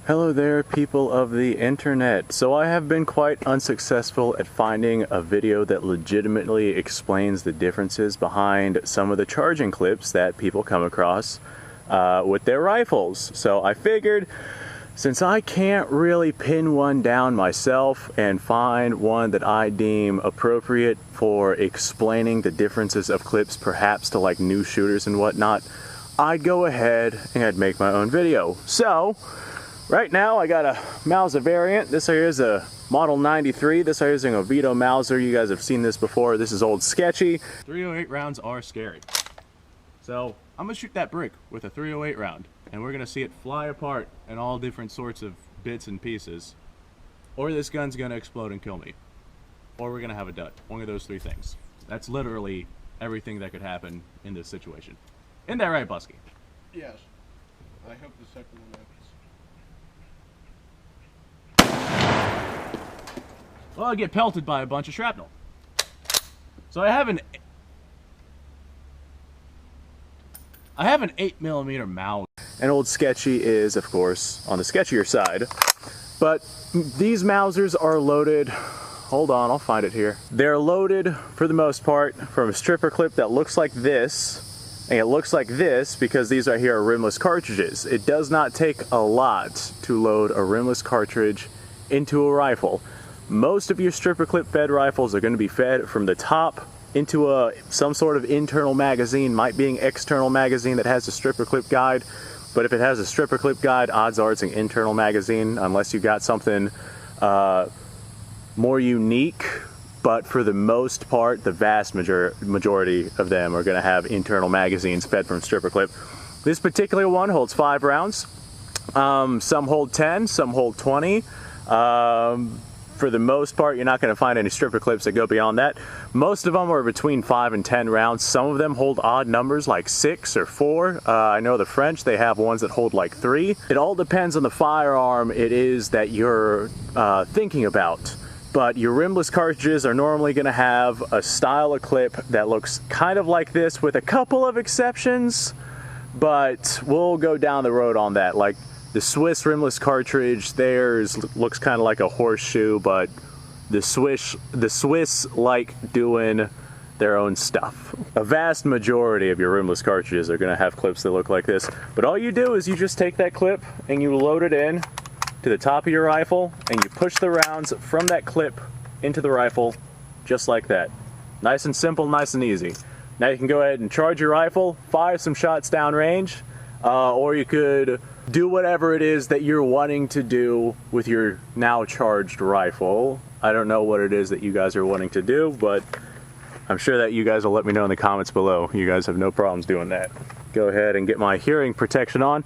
Hello there, people of the internet. So I have been quite unsuccessful at finding a video that legitimately explains the differences behind some of the charging clips that people come across with their rifles. So I figured, since I can't really pin one down myself and find one that I deem appropriate for explaining the differences of clips, perhaps to like new shooters and whatnot, I'd go ahead and I'd make my own video. So right now I got a Mauser variant. This here is a Model 93. This here is a Vito Mauser. You guys have seen this before. This is old sketchy. 308 rounds are scary. So I'm gonna shoot that brick with a 308 round and we're gonna see it fly apart in all different sorts of bits and pieces. Or this gun's gonna explode and kill me. Or we're gonna have a dud. One of those three things. That's literally everything that could happen in this situation. Isn't that right, Busky? Yes. I hope the second one happens. Well, I get pelted by a bunch of shrapnel. So I have an 8mm Mauser. An old sketchy is, of course, on the sketchier side. But these Mausers are loaded, hold on, I'll find it here. They're loaded, for the most part, from a stripper clip that looks like this. And it looks like this because these right here are rimless cartridges. It does not take a lot to load a rimless cartridge into a rifle. Most of your stripper clip fed rifles are going to be fed from the top into some sort of internal magazine, might be an external magazine that has a stripper clip guide. But if it has a stripper clip guide, odds are it's an internal magazine, unless you got something more unique. But for the most part, the vast majority of them are going to have internal magazines fed from stripper clip. This particular one holds 5 rounds. Some hold 10, some hold 20. For the most part, you're not going to find any stripper clips that go beyond that. Most of them are between 5 and 10 rounds. Some of them hold odd numbers like 6 or 4. I know the French, they have ones that hold like 3. It all depends on the firearm it is that you're thinking about. But your rimless cartridges are normally going to have a style of clip that looks kind of like this, with a couple of exceptions, but we'll go down the road on that. Like the Swiss rimless cartridge, theirs looks kind of like a horseshoe, but the Swiss like doing their own stuff. A vast majority of your rimless cartridges are going to have clips that look like this, but all you do is you just take that clip and you load it in to the top of your rifle, and you push the rounds from that clip into the rifle, just like that. Nice and simple, nice and easy. Now you can go ahead and charge your rifle, fire some shots downrange, or you could do whatever it is that you're wanting to do with your now charged rifle. I don't know what it is that you guys are wanting to do, but I'm sure that you guys will let me know in the comments below. You guys have no problems doing that. Go ahead and get my hearing protection on.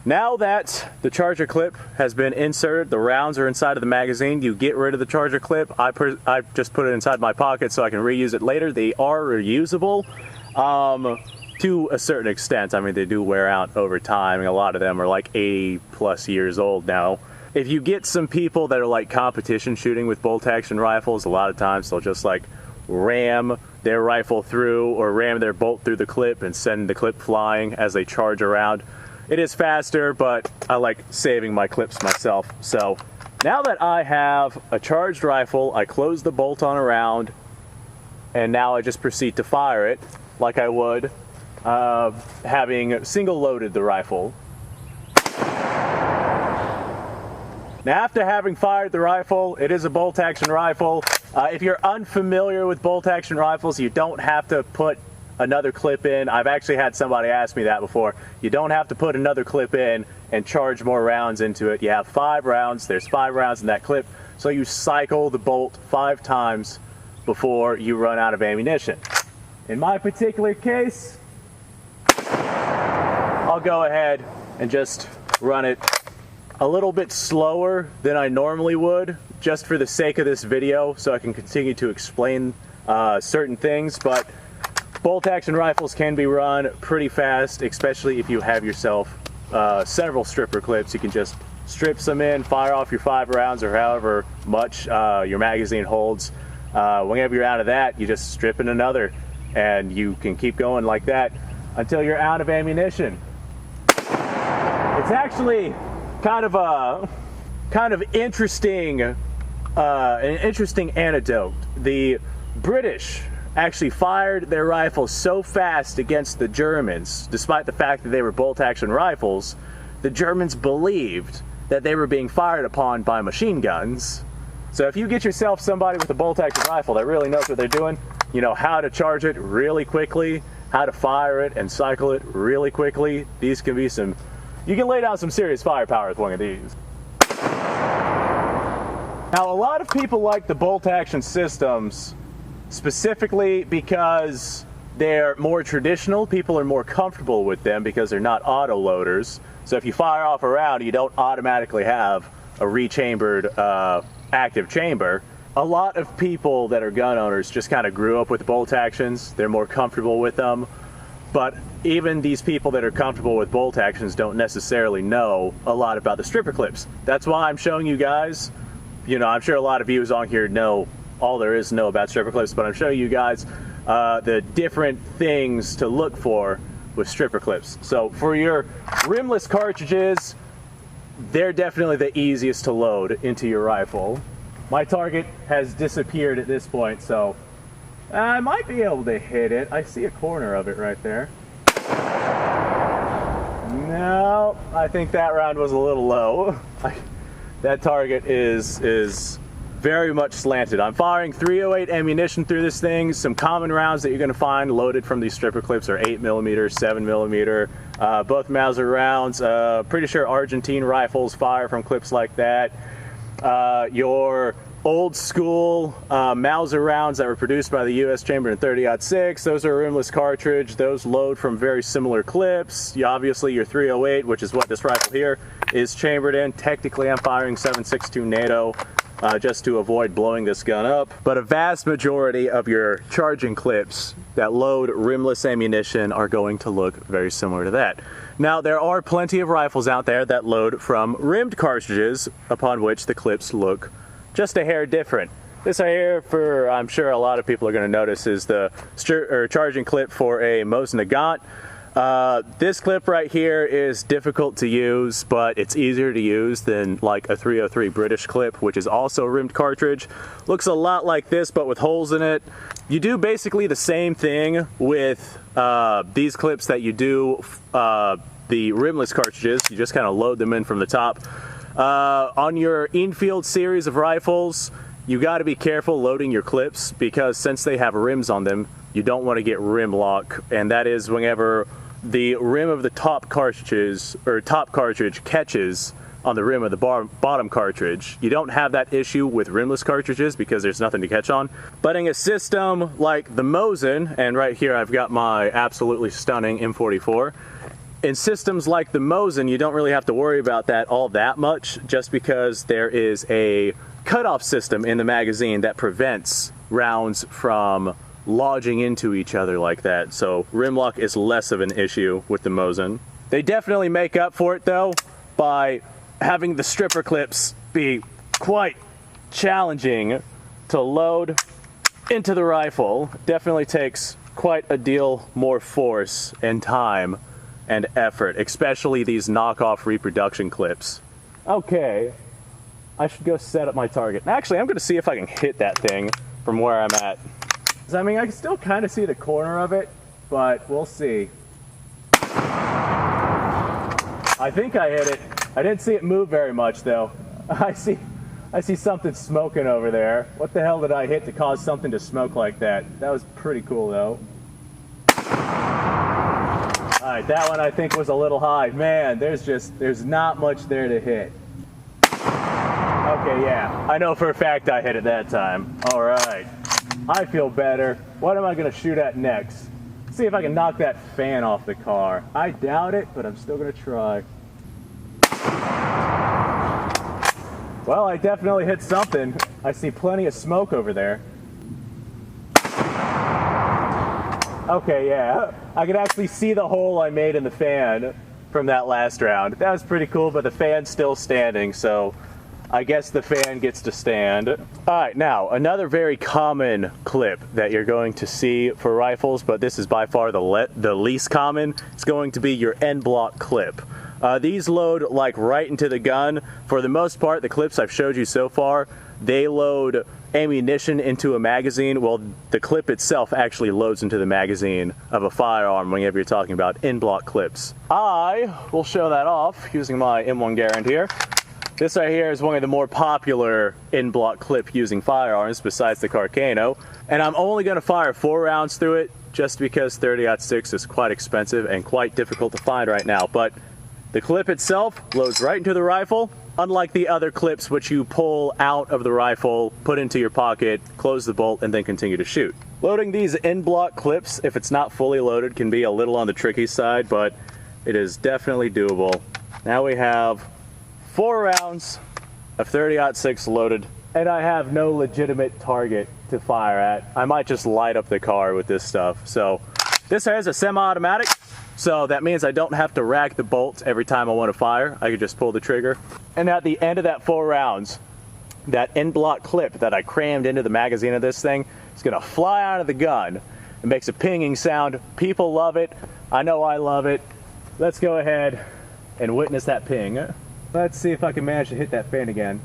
Now that the charger clip has been inserted, the rounds are inside of the magazine, you get rid of the charger clip. I just put it inside my pocket so I can reuse it later. They are reusable to a certain extent. I mean, they do wear out over time, and a lot of them are like 80+ years old now. If you get some people that are like competition shooting with bolt action rifles, a lot of times they'll just like ram their rifle through or ram their bolt through the clip and send the clip flying as they charge around. It is faster, but I like saving my clips myself. So now that I have a charged rifle, I close the bolt on a round, and now I just proceed to fire it like I would having single loaded the rifle. Now, after having fired the rifle, it is a bolt action rifle. If you're unfamiliar with bolt action rifles, you don't have to put another clip in. I've actually had somebody ask me that before. You don't have to put another clip in and charge more rounds into it. You have 5 rounds. There's 5 rounds in that clip. So you cycle the bolt 5 times before you run out of ammunition. In my particular case, I'll go ahead and just run it a little bit slower than I normally would, just for the sake of this video, so I can continue to explain certain things. But bolt action rifles can be run pretty fast, especially if you have yourself several stripper clips. You can just strip some in, fire off your 5 rounds or however much your magazine holds. Whenever you're out of that, you just strip in another, and you can keep going like that until you're out of ammunition. It's actually kind of interesting, an interesting anecdote. The British actually fired their rifles so fast against the Germans, despite the fact that they were bolt-action rifles. The Germans believed that they were being fired upon by machine guns. So if you get yourself somebody with a bolt-action rifle that really knows what they're doing, you know how to charge it really quickly, how to fire it and cycle it really quickly, these can be some, you can lay down some serious firepower with one of these. Now, a lot of people like the bolt-action systems specifically because they're more traditional. People are more comfortable with them because they're not auto loaders. So if you fire off a round, you don't automatically have a rechambered active chamber. A lot of people that are gun owners just kind of grew up with bolt actions. They're more comfortable with them. But even these people that are comfortable with bolt actions don't necessarily know a lot about the stripper clips. That's why I'm showing you guys. You know, I'm sure a lot of viewers on here know all there is to know about stripper clips, but I'm showing you guys the different things to look for with stripper clips. So for your rimless cartridges, they're definitely the easiest to load into your rifle. My target has disappeared at this point, so I might be able to hit it. I see a corner of it right there. No, I think that round was a little low. That target is very much slanted. I'm firing .308 ammunition through this thing. Some common rounds that you're going to find loaded from these stripper clips are 8mm, 7mm, both Mauser rounds. Pretty sure Argentine rifles fire from clips like that. Your old school Mauser rounds that were produced by the U.S. chamber in 30-06, those are a rimless cartridge. Those load from very similar clips. Obviously your .308, which is what this rifle here is chambered in. Technically I'm firing 7.62 NATO. Just to avoid blowing this gun up. But a vast majority of your charging clips that load rimless ammunition are going to look very similar to that. Now, there are plenty of rifles out there that load from rimmed cartridges, upon which the clips look just a hair different. This right here, for I'm sure a lot of people are going to notice, is the charging clip for a Mosin Nagant. This clip right here is difficult to use, but it's easier to use than like a .303 British clip, which is also a rimmed cartridge. Looks a lot like this, but with holes in it. You do basically the same thing with these clips that you do the rimless cartridges. You just kind of load them in from the top. On your infield series of rifles, you got to be careful loading your clips because since they have rims on them, you don't want to get rim lock, and that is whenever the rim of the top cartridges or top cartridge catches on the rim of the bottom cartridge. You don't have that issue with rimless cartridges because there's nothing to catch on. But in a system like the Mosin, and right here I've got my absolutely stunning M44. In systems like the Mosin, you don't really have to worry about that all that much just because there is a cutoff system in the magazine that prevents rounds from lodging into each other like that, so rim lock is less of an issue with the Mosin. They definitely make up for it though by having the stripper clips be quite challenging to load into the rifle. Definitely takes quite a deal more force and time and effort, especially these knockoff reproduction clips. Okay, I should go set up my target. Actually, I'm going to see if I can hit that thing from where I'm at. I mean, I can still kind of see the corner of it, but we'll see. I think I hit it. I didn't see it move very much, though. I see something smoking over there. What the hell did I hit to cause something to smoke like that? That was pretty cool, though. All right, that one I think was a little high. Man, there's not much there to hit. Okay, yeah, I know for a fact I hit it that time. All right. I feel better. What am I going to shoot at next? See if I can knock that fan off the car. I doubt it, but I'm still going to try. Well, I definitely hit something. I see plenty of smoke over there. Okay, yeah. I could actually see the hole I made in the fan from that last round. That was pretty cool, but the fan's still standing, so I guess the fan gets to stand. All right, now another very common clip that you're going to see for rifles, but this is by far the least common, is going to be your end block clip. These load like right into the gun. For the most part, the clips I've showed you so far, they load ammunition into a magazine. Well, the clip itself actually loads into the magazine of a firearm whenever you're talking about end block clips. I will show that off using my M1 Garand here. This right here is one of the more popular end block clip using firearms besides the Carcano, and I'm only going to fire 4 rounds through it just because 30-06 is quite expensive and quite difficult to find right now. But the clip itself loads right into the rifle, unlike the other clips which you pull out of the rifle, put into your pocket, close the bolt, and then continue to shoot. Loading these end block clips, if it's not fully loaded, can be a little on the tricky side, but it is definitely doable. Now we have 4 rounds of 30-06 loaded, and I have no legitimate target to fire at. I might just light up the car with this stuff. So this has a semi-automatic, so that means I don't have to rack the bolts every time I want to fire. I can just pull the trigger. And at the end of that 4 rounds, that end block clip that I crammed into the magazine of this thing is gonna fly out of the gun. It makes a pinging sound. People love it. I know I love it. Let's go ahead and witness that ping. Let's see if I can manage to hit that fan again.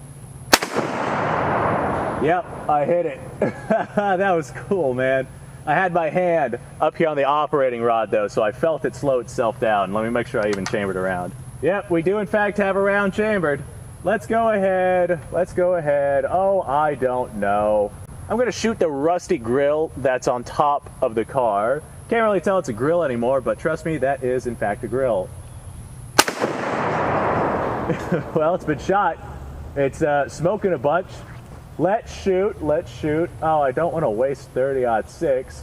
Yep, I hit it. That was cool, man. I had my hand up here on the operating rod though, so I felt it slow itself down. Let me make sure I even chambered a round. Yep, we do in fact have a round chambered. Let's go ahead. Let's go ahead. Oh, I don't know. I'm gonna shoot the rusty grill that's on top of the car. Can't really tell it's a grill anymore, but trust me, that is in fact a grill. Well, it's been shot. It's smoking a bunch. Let's shoot, let's shoot. Oh, I don't want to waste 30-06.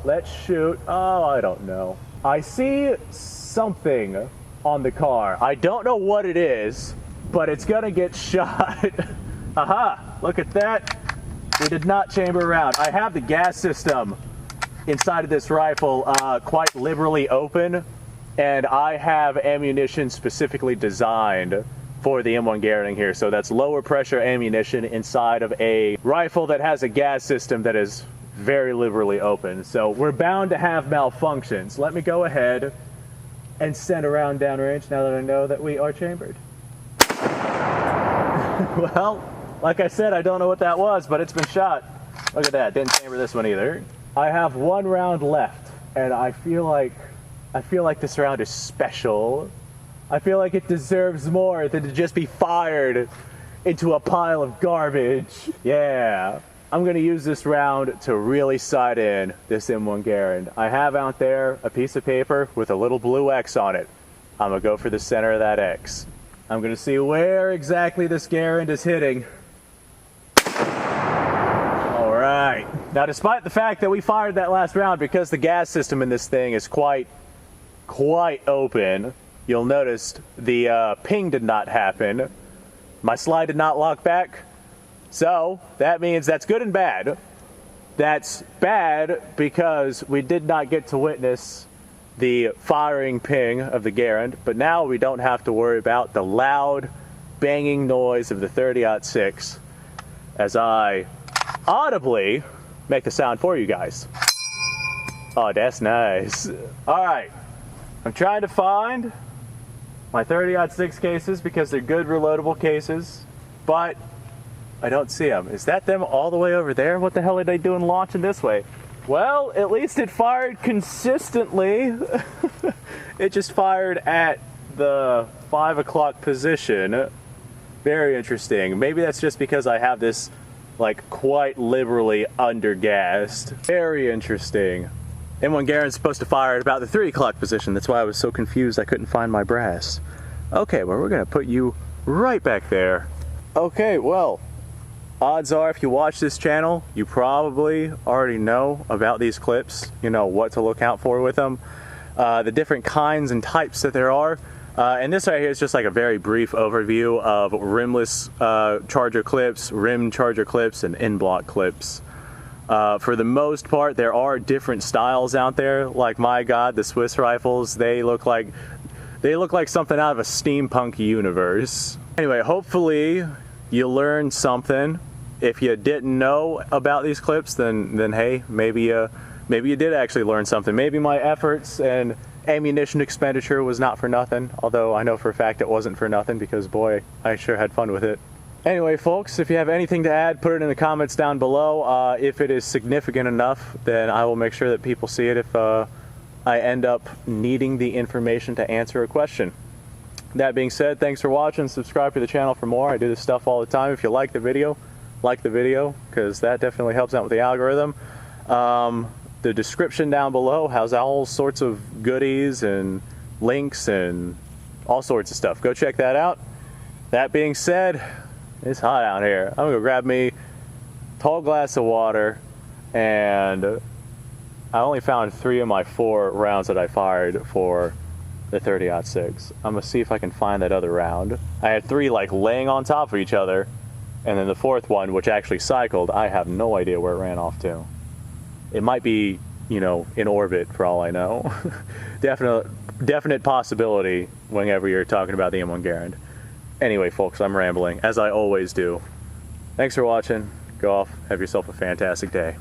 Let's shoot. Oh, I don't know. I see something on the car. I don't know what it is, but it's gonna get shot. Aha, look at that. We did not chamber around. I have the gas system inside of this rifle quite liberally open, and I have ammunition specifically designed for the M1 Garand here. So that's lower pressure ammunition inside of a rifle that has a gas system that is very liberally open. So we're bound to have malfunctions. Let me go ahead and send a round downrange now that I know that we are chambered. Well, like I said, I don't know what that was, but it's been shot. Look at that, didn't chamber this one either. I have 1 round left, and I feel like this round is special. I feel like it deserves more than to just be fired into a pile of garbage. Yeah, I'm gonna use this round to really sight in this M1 Garand. I have out there a piece of paper with a little blue X on it. I'm gonna go for the center of that X. I'm gonna see where exactly this Garand is hitting. All right. Now, despite the fact that we fired that last round, because the gas system in this thing is quite open, you'll notice the ping did not happen. My slide did not lock back. So that means that's good and bad. That's bad because we did not get to witness the firing ping of the Garand, but now we don't have to worry about the loud banging noise of the 30-06 as I audibly make the sound for you guys. Oh, that's nice. All right, I'm trying to find my 30-06 cases because they're good reloadable cases, but I don't see them. Is that them all the way over there? What the hell are they doing launching this way? Well, at least it fired consistently. It just fired at the 5 o'clock position. Very interesting. Maybe that's just because I have this like quite liberally undergassed. Very interesting. M1 Garand's supposed to fire at about the 3 o'clock position. That's why I was so confused I couldn't find my brass. Okay, well, we're gonna put you right back there. Okay, well, odds are if you watch this channel, you probably already know about these clips. You know what to look out for with them. The different kinds and types that there are. And this right here is just like a very brief overview of rimless charger clips, rim charger clips, and in-block clips. For the most part, there are different styles out there. Like, my God, the Swiss rifles, they look like something out of a steampunk universe. Anyway, hopefully you learned something. If you didn't know about these clips, then hey, maybe you did actually learn something. Maybe my efforts and ammunition expenditure was not for nothing, although I know for a fact it wasn't for nothing, because boy, I sure had fun with it. Anyway, folks, if you have anything to add, put it in the comments down below. If it is significant enough, then I will make sure that people see it if I end up needing the information to answer a question. That being said, thanks for watching. Subscribe to the channel for more. I do this stuff all the time. If you like the video, because that definitely helps out with the algorithm. The description down below has all sorts of goodies and links and all sorts of stuff. Go check that out. That being said, it's hot out here. I'm gonna go grab me a tall glass of water, and I only found 3 of my 4 rounds that I fired for the 30-06. I'm gonna see if I can find that other round. I had 3 like laying on top of each other, and then the 4th one, which actually cycled, I have no idea where it ran off to. It might be, you know, in orbit for all I know. Definite possibility whenever you're talking about the M1 Garand. Anyway, folks, I'm rambling, as I always do. Thanks for watching. Go off, have yourself a fantastic day.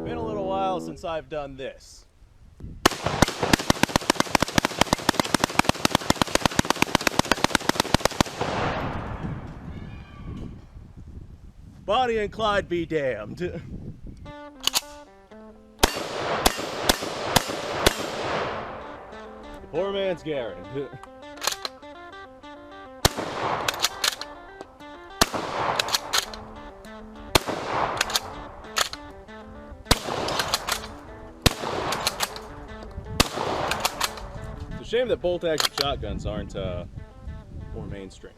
Been a little while since I've done this. Bonnie and Clyde be damned. The poor man's Garand. It's a shame that bolt-action shotguns aren't more mainstream.